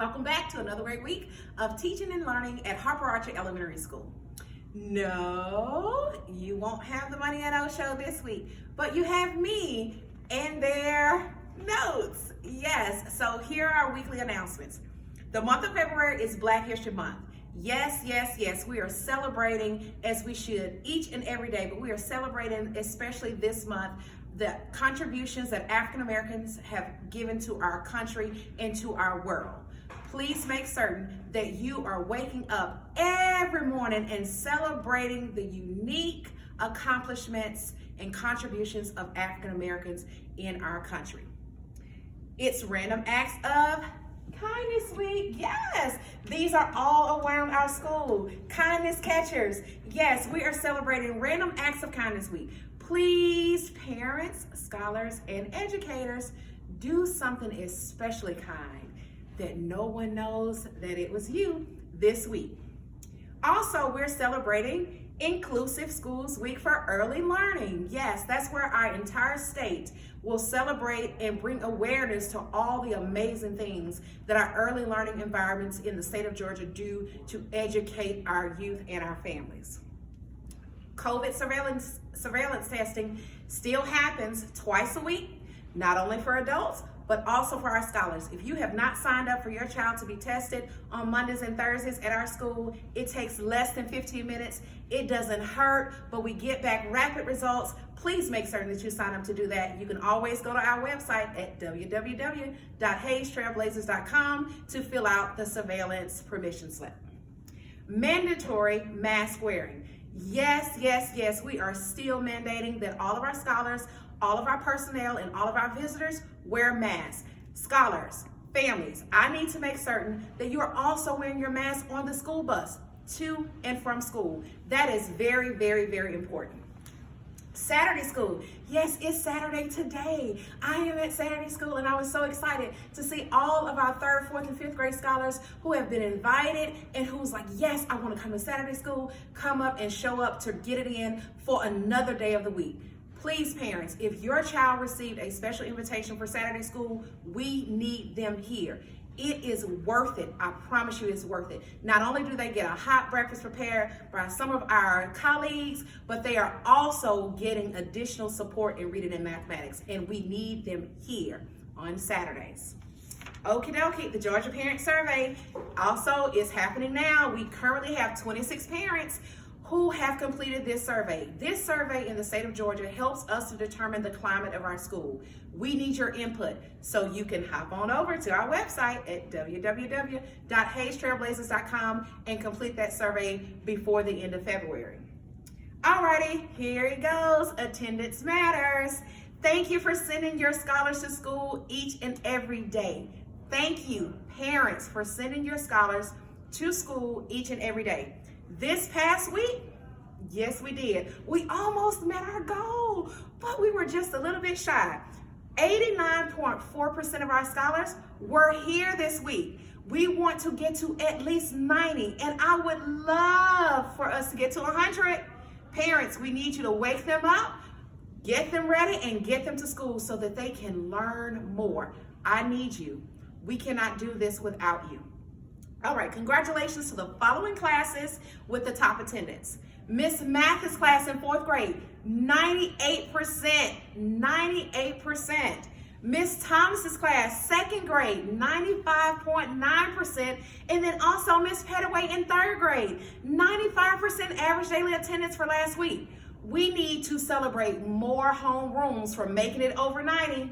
Welcome back to another great week of teaching and learning at Harper Archer Elementary School. No, you won't have the Money at O show this week, but you have me and their notes. Yes, so here are our weekly announcements. The month of February is Black History Month. Yes, we are celebrating, as we should, each and every day, but we are celebrating, especially this month, the contributions that African Americans have given to our country and to our world. Please make certain that you are waking up every morning and celebrating the unique accomplishments and contributions of African Americans in our country. It's Random Acts of Kindness Week. Yes, these are all around our school. Kindness catchers. Yes, we are celebrating Random Acts of Kindness Week. Please, parents, scholars, and educators, do something especially kind that no one knows that it was you this week. Also, we're celebrating Inclusive Schools Week for Early Learning. Yes, that's where our entire state will celebrate and bring awareness to all the amazing things that our early learning environments in the state of Georgia do to educate our youth and our families. COVID surveillance testing still happens twice a week, not only for adults, but also for our scholars. If you have not signed up for your child to be tested on Mondays and Thursdays at our school, it takes less than 15 minutes. It doesn't hurt, but we get back rapid results. Please make certain that you sign up to do that. You can always go to our website at www.haystrailblazers.com to fill out the surveillance permission slip. Mandatory mask wearing. Yes, we are still mandating that all of our scholars, all of our personnel, and all of our visitors wear masks. Scholars, families, I need to make certain that you are also wearing your mask on the school bus to and from school. That is very, very important. Saturday school. Yes, it's Saturday today. I am at Saturday school and I was so excited to see all of our 3rd, 4th, and 5th grade scholars who have been invited and who's like, yes, I want to come to Saturday school, come up and show up to get it in for another day of the week. Please, parents, if your child received a special invitation for Saturday school, we need them here. It is worth it. I promise you it's worth it. Not only do they get a hot breakfast prepared by some of our colleagues, but they are also getting additional support in reading and mathematics, and we need them here on Saturdays. Okie dokie, the Georgia Parent Survey also is happening now. We currently have 26 parents who have completed this survey. This survey in the state of Georgia helps us to determine the climate of our school. We need your input, so you can hop on over to our website at www.haystrailblazers.com and complete that survey before the end of February. Alrighty, here it goes. Attendance matters. Thank you for sending your scholars to school each and every day. Thank you, parents, for sending your scholars to school each and every day. This past week, yes, we did. We almost met our goal, but we were just a little bit shy. 89.4% of our scholars were here this week. We want to get to at least 90, and I would love for us to get to 100. Parents, we need you to wake them up, get them ready, and get them to school so that they can learn more. I need you. We cannot do this without you. All right, congratulations to the following classes with the top attendance. Miss Mathis class in 4th grade, 98%. Miss Thomas's class, 2nd grade, 95.9%. And then also Miss Pettaway in 3rd grade, 95% average daily attendance for last week. We need to celebrate more homerooms for making it over 90.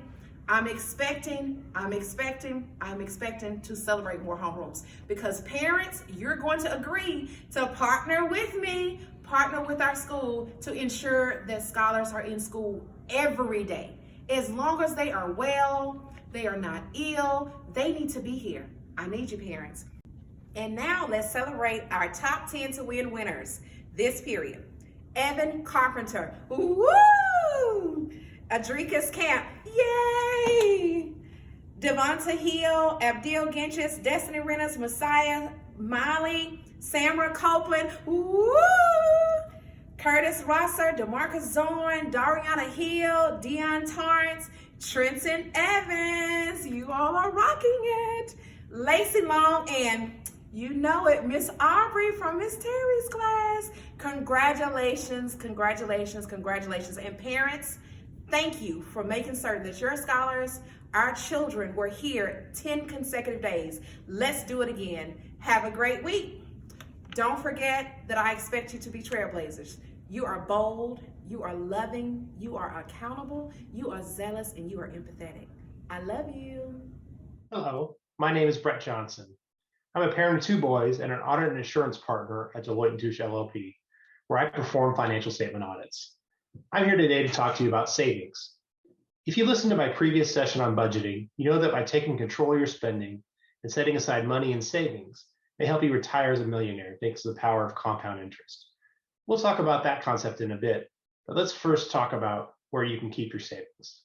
I'm expecting to celebrate more homerooms because parents, you're going to agree to partner with me, partner with our school to ensure that scholars are in school every day. As long as they are well, they are not ill, they need to be here. I need you, parents. And now let's celebrate our top 10 to win winners this period. Evan Carpenter, woo! Adrika's Camp, yay! Devonta Hill, Abdil Genchis, Destiny Reynolds, Messiah, Molly, Samra Copeland, woo! Curtis Rosser, DeMarcus Zorn, Dariana Hill, DEON Torrence, Trenton Evans, you all are rocking it. Lacey Long, and you know it, Miss Aubrey from Miss Terry's class. Congratulations, congratulations, congratulations. And parents, thank you for making certain that your scholars, our children, were here 10 consecutive days. Let's do it again. Have a great week. Don't forget that I expect you to be trailblazers. You are bold, you are loving, you are accountable, you are zealous, and you are empathetic. I love you. Hello, my name is Brett Johnson. I'm a parent of 2 boys and an audit and insurance partner at Deloitte & Touche LLP, where I perform financial statement audits. I'm here today to talk to you about savings. If you listened to my previous session on budgeting, you know that by taking control of your spending and setting aside money in savings may help you retire as a millionaire thanks to the power of compound interest. We'll talk about that concept in a bit, but let's first talk about where you can keep your savings.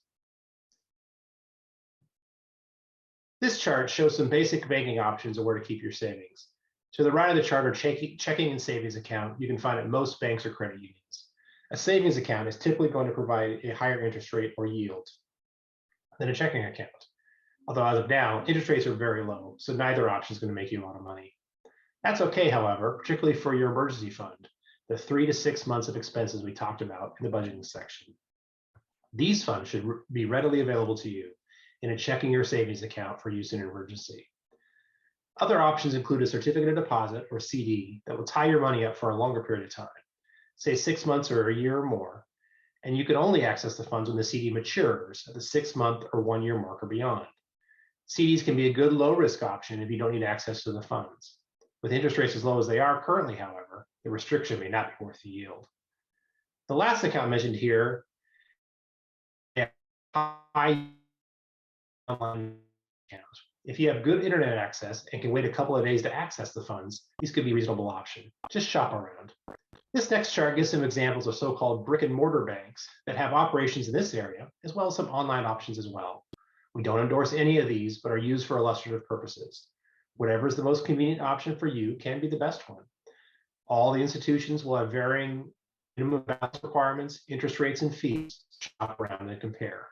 This chart shows some basic banking options of where to keep your savings. To the right of the chart are checking and savings account you can find at most banks or credit unions. A savings account is typically going to provide a higher interest rate or yield than a checking account. Although as of now, interest rates are very low, so neither option is going to make you a lot of money. That's okay, however, particularly for your emergency fund, the 3 to 6 months of expenses we talked about in the budgeting section. These funds should be readily available to you in a checking or savings account for use in an emergency. Other options include a certificate of deposit or CD that will tie your money up for a longer period of time, say 6 months or a year or more, and you can only access the funds when the CD matures at the 6-month or 1-year mark or beyond. CDs can be a good low-risk option if you don't need access to the funds. With interest rates as low as they are currently, however, the restriction may not be worth the yield. The last account mentioned here, high online accounts. If you have good internet access and can wait a couple of days to access the funds, these could be a reasonable option. Just shop around. This next chart gives some examples of so-called brick and mortar banks that have operations in this area, as well as some online options as well. We don't endorse any of these, but are used for illustrative purposes. Whatever is the most convenient option for you can be the best one. All the institutions will have varying minimum balance requirements, interest rates, and fees. Shop around and compare.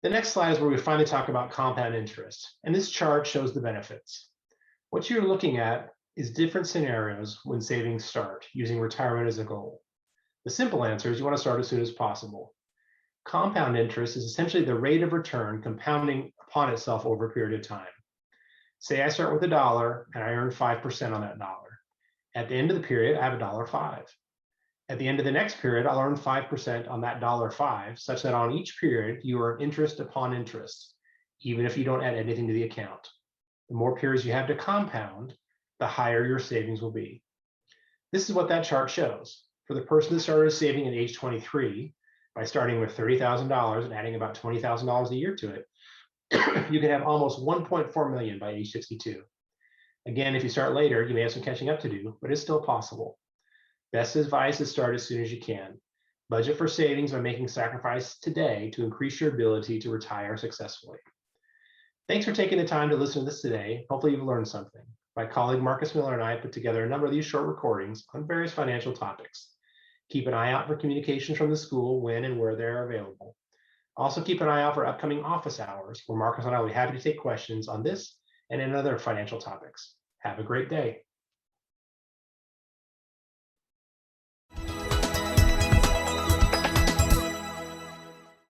The next slide is where we finally talk about compound interest, and this chart shows the benefits. What you're looking at is different scenarios when savings start, using retirement as a goal. The simple answer is you want to start as soon as possible. Compound interest is essentially the rate of return compounding upon itself over a period of time. Say I start with $1 and I earn 5% on that dollar. At the end of the period, I have $1.05. At the end of the next period, I'll earn 5% on that $1.05, such that on each period, you earn interest upon interest, even if you don't add anything to the account. The more periods you have to compound, the higher your savings will be. This is what that chart shows. For the person that started saving at age 23, by starting with $30,000 and adding about $20,000 a year to it, you can have almost $1.4 million by age 62. Again, if you start later, you may have some catching up to do, but it's still possible. Best advice is start as soon as you can. Budget for savings by making sacrifices today to increase your ability to retire successfully. Thanks for taking the time to listen to this today. Hopefully you've learned something. My colleague Marcus Miller and I put together a number of these short recordings on various financial topics. Keep an eye out for communications from the school when and where they're available. Also keep an eye out for upcoming office hours, where Marcus and I will be happy to take questions on this and in other financial topics. Have a great day.